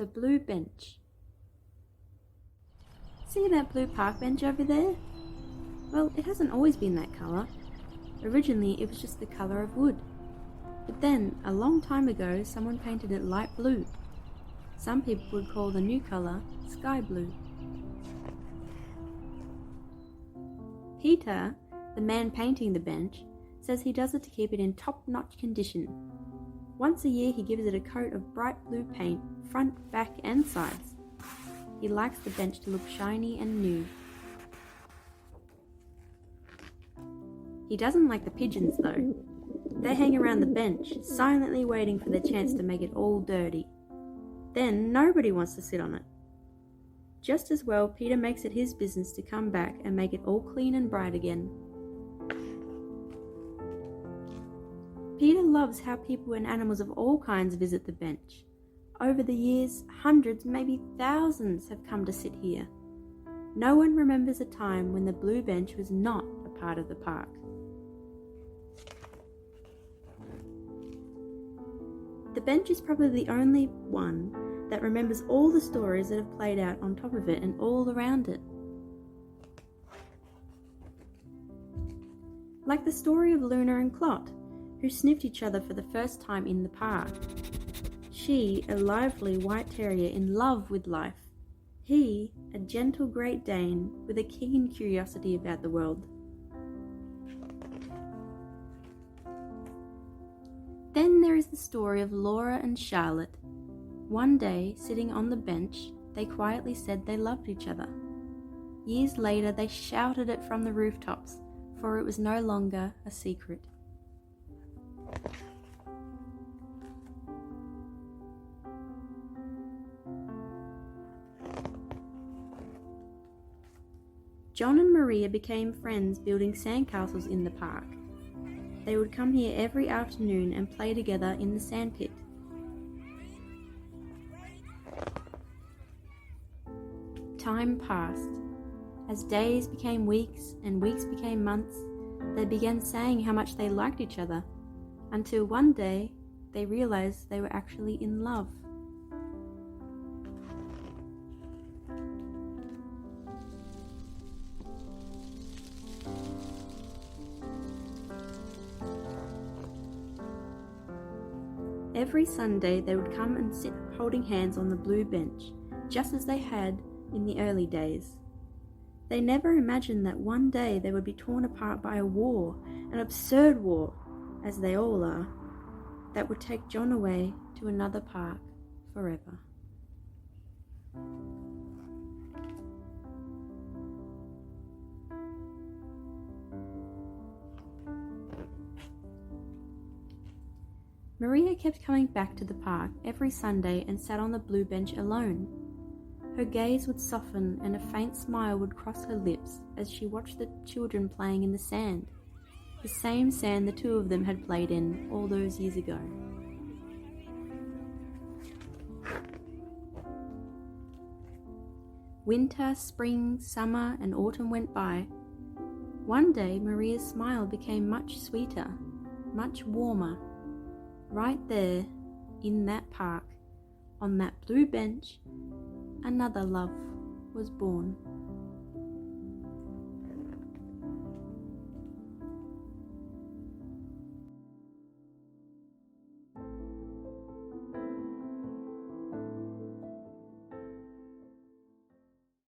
The blue bench. See that blue park bench over there? Well, it hasn't always been that colour. Originally it was just the colour of wood. But then, a long time ago, someone painted it light blue. Some people would call the new colour sky blue. Peter, the man painting the bench, says he does it to keep it in top-notch condition. Once a year he gives it a coat of bright blue paint, front, back and sides. He likes the bench to look shiny and new. He doesn't like the pigeons though. They hang around the bench, silently waiting for their chance to make it all dirty. Then nobody wants to sit on it. Just as well, Peter makes it his business to come back and make it all clean and bright again. Peter loves how people and animals of all kinds visit the bench. Over the years, hundreds, maybe thousands have come to sit here. No one remembers a time when the blue bench was not a part of the park. The bench is probably the only one that remembers all the stories that have played out on top of it and all around it. Like the story of Luna and Clot, who sniffed each other for the first time in the park. She, a lively white terrier in love with life. He, a gentle Great Dane with a keen curiosity about the world. Then there is the story of Laura and Charlotte. One day, sitting on the bench, they quietly said they loved each other. Years later, they shouted it from the rooftops, for it was no longer a secret. John and Maria became friends building sandcastles in the park. They would come here every afternoon and play together in the sandpit. Time passed. As days became weeks and weeks became months, they began saying how much they liked each other, until one day they realized they were actually in love. Every Sunday they would come and sit holding hands on the blue bench, just as they had in the early days. They never imagined that one day they would be torn apart by a war, an absurd war, as they all are, that would take John away to another park forever. Maria kept coming back to the park every Sunday and sat on the blue bench alone. Her gaze would soften and a faint smile would cross her lips as she watched the children playing in the sand, the same sand the two of them had played in all those years ago. Winter, spring, summer, and autumn went by. One day Maria's smile became much sweeter, much warmer. Right there, in that park, on that blue bench, another love was born.